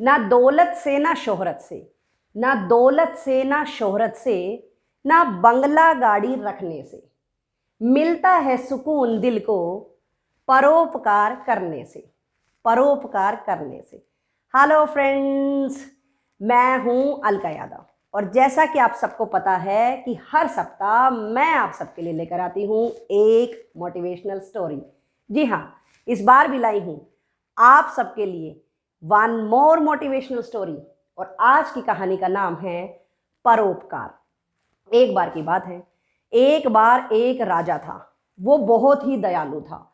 ना दौलत से ना शोहरत से, ना दौलत से ना शोहरत से, ना बंगला गाड़ी रखने से, मिलता है सुकून दिल को परोपकार करने से, परोपकार करने से। हेलो फ्रेंड्स, मैं हूं अलका यादव और जैसा कि आप सबको पता है कि हर सप्ताह मैं आप सबके लिए लेकर आती हूं एक मोटिवेशनल स्टोरी। जी हाँ, इस बार भी लाई हूं आप सबके लिए वन मोर मोटिवेशनल स्टोरी और आज की कहानी का नाम है परोपकार। एक बार की बात है, एक बार एक राजा था। वो बहुत ही दयालु था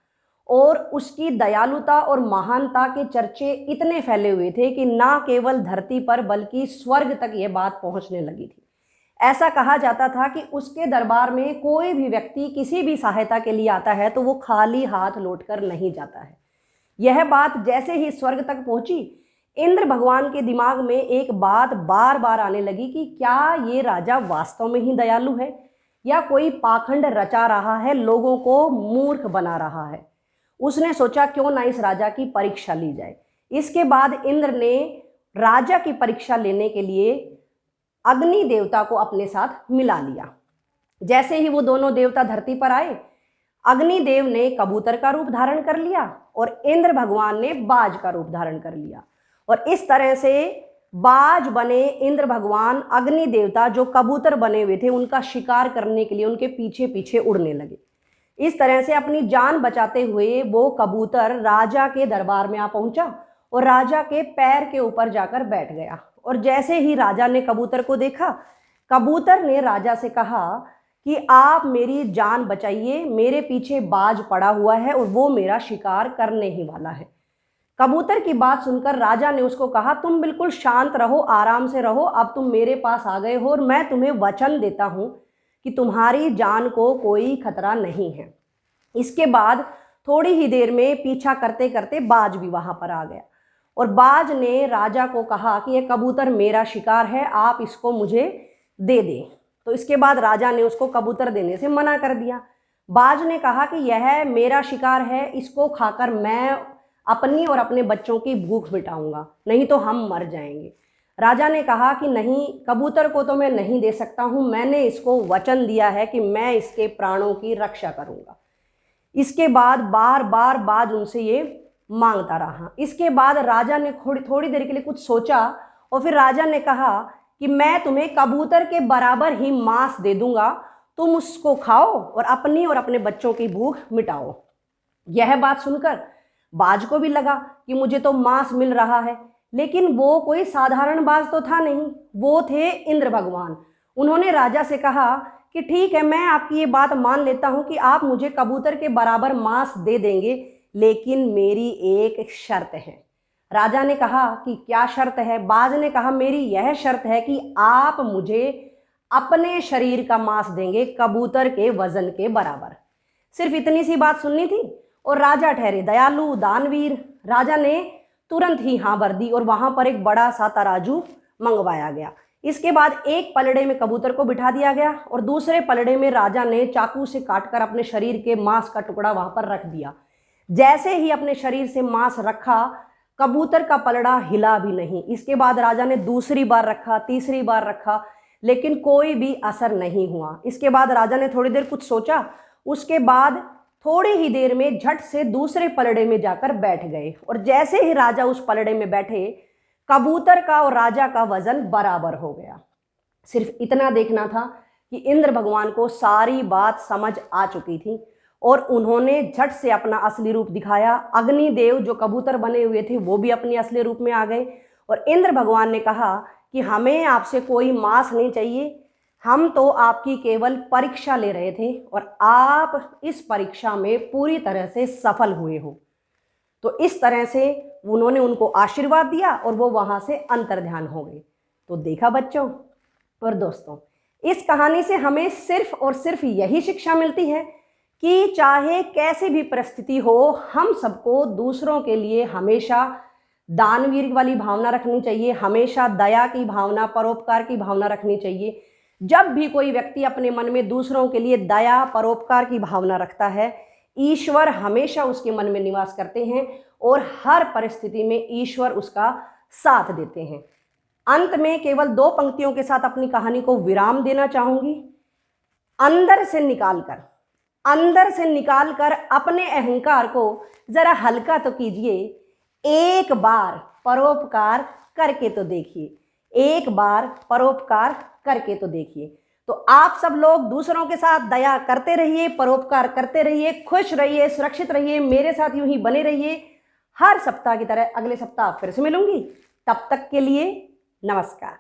और उसकी दयालुता और महानता के चर्चे इतने फैले हुए थे कि ना केवल धरती पर बल्कि स्वर्ग तक यह बात पहुंचने लगी थी। ऐसा कहा जाता था कि उसके दरबार में कोई भी व्यक्ति किसी भी सहायता के लिए आता है तो वो खाली हाथ लौटकर नहीं जाता है। यह बात जैसे ही स्वर्ग तक पहुंची, इंद्र भगवान के दिमाग में एक बात बार बार आने लगी कि क्या ये राजा वास्तव में ही दयालु है या कोई पाखंड रचा रहा है, लोगों को मूर्ख बना रहा है। उसने सोचा क्यों ना इस राजा की परीक्षा ली जाए। इसके बाद इंद्र ने राजा की परीक्षा लेने के लिए अग्नि देवता को अपने साथ मिला लिया। जैसे ही वो दोनों देवता धरती पर आए, अग्निदेव ने कबूतर का रूप धारण कर लिया और इंद्र भगवान ने बाज का रूप धारण कर लिया। और इस तरह से बाज बने इंद्र भगवान, अग्नि देवता जो कबूतर बने हुए थे उनका शिकार करने के लिए उनके पीछे पीछे उड़ने लगे। इस तरह से अपनी जान बचाते हुए वो कबूतर राजा के दरबार में आ पहुंचा और राजा के पैर के ऊपर जाकर बैठ गया। और जैसे ही राजा ने कबूतर को देखा, कबूतर ने राजा से कहा कि आप मेरी जान बचाइए, मेरे पीछे बाज पड़ा हुआ है और वो मेरा शिकार करने ही वाला है। कबूतर की बात सुनकर राजा ने उसको कहा, तुम बिल्कुल शांत रहो, आराम से रहो, अब तुम मेरे पास आ गए हो और मैं तुम्हें वचन देता हूं कि तुम्हारी जान को कोई खतरा नहीं है। इसके बाद थोड़ी ही देर में पीछा करते करते बाज भी वहां पर आ गया और बाज ने राजा को कहा कि यह कबूतर मेरा शिकार है, आप इसको मुझे दे दें। तो इसके बाद राजा ने उसको कबूतर देने से मना कर दिया। बाज ने कहा कि यह मेरा शिकार है, इसको खाकर मैं अपनी और अपने बच्चों की भूख मिटाऊंगा, नहीं तो हम मर जाएंगे। राजा ने कहा कि नहीं, कबूतर को तो मैं नहीं दे सकता हूं, मैंने इसको वचन दिया है कि मैं इसके प्राणों की रक्षा करूंगा। इसके बाद बार बार बाज उनसे ये मांगता रहा। इसके बाद राजा ने थोड़ी देर के लिए कुछ सोचा और फिर राजा ने कहा कि मैं तुम्हें कबूतर के बराबर ही मांस दे दूंगा, तुम उसको खाओ और अपने बच्चों की भूख मिटाओ। यह बात सुनकर बाज को भी लगा कि मुझे तो मांस मिल रहा है, लेकिन वो कोई साधारण बाज तो था नहीं, वो थे इंद्र भगवान। उन्होंने राजा से कहा कि ठीक है, मैं आपकी ये बात मान लेता हूं कि आप मुझे कबूतर के बराबर मांस दे देंगे, लेकिन मेरी एक शर्त है। राजा ने कहा कि क्या शर्त है? बाज ने कहा मेरी यह शर्त है कि आप मुझे अपने शरीर का मांस देंगे कबूतर के वजन के बराबर। सिर्फ इतनी सी बात सुननी थी और राजा ठहरे दयालु दानवीर। राजा ने तुरंत ही हाँ भर दी और वहां पर एक बड़ा सा तराजू मंगवाया गया। इसके बाद एक पलड़े में कबूतर को बिठा दिया गया और दूसरे पलड़े में राजा ने चाकू से काटकर अपने शरीर के मांस का टुकड़ा वहां पर रख दिया। जैसे ही अपने शरीर से मांस रखा, कबूतर का पलड़ा हिला भी नहीं। इसके बाद राजा ने दूसरी बार रखा, तीसरी बार रखा, लेकिन कोई भी असर नहीं हुआ। इसके बाद राजा ने थोड़ी देर कुछ सोचा, उसके बाद थोड़ी ही देर में झट से दूसरे पलड़े में जाकर बैठ गए और जैसे ही राजा उस पलड़े में बैठे, कबूतर का और राजा का वजन बराबर हो गया। सिर्फ इतना देखना था कि इंद्र भगवान को सारी बात समझ आ चुकी थी और उन्होंने झट से अपना असली रूप दिखाया। अग्निदेव जो कबूतर बने हुए थे वो भी अपने असली रूप में आ गए और इंद्र भगवान ने कहा कि हमें आपसे कोई मांस नहीं चाहिए, हम तो आपकी केवल परीक्षा ले रहे थे और आप इस परीक्षा में पूरी तरह से सफल हुए हो। तो इस तरह से उन्होंने उनको आशीर्वाद दिया और वो वहां से अंतर्ध्यान हो गए। तो देखा बच्चों और दोस्तों, इस कहानी से हमें सिर्फ और सिर्फ यही शिक्षा मिलती है कि चाहे कैसी भी परिस्थिति हो, हम सबको दूसरों के लिए हमेशा दानवीर वाली भावना रखनी चाहिए, हमेशा दया की भावना, परोपकार की भावना रखनी चाहिए। जब भी कोई व्यक्ति अपने मन में दूसरों के लिए दया, परोपकार की भावना रखता है, ईश्वर हमेशा उसके मन में निवास करते हैं और हर परिस्थिति में ईश्वर उसका साथ देते हैं। अंत में केवल 2 पंक्तियों के साथ अपनी कहानी को विराम देना चाहूंगी। अंदर से निकाल कर अपने अहंकार को जरा हल्का तो कीजिए, एक बार परोपकार करके तो देखिए, एक बार परोपकार करके तो देखिए। तो आप सब लोग दूसरों के साथ दया करते रहिए, परोपकार करते रहिए, खुश रहिए, सुरक्षित रहिए, मेरे साथ यूं ही बने रहिए। हर सप्ताह की तरह अगले सप्ताह फिर से मिलूंगी। तब तक के लिए नमस्कार।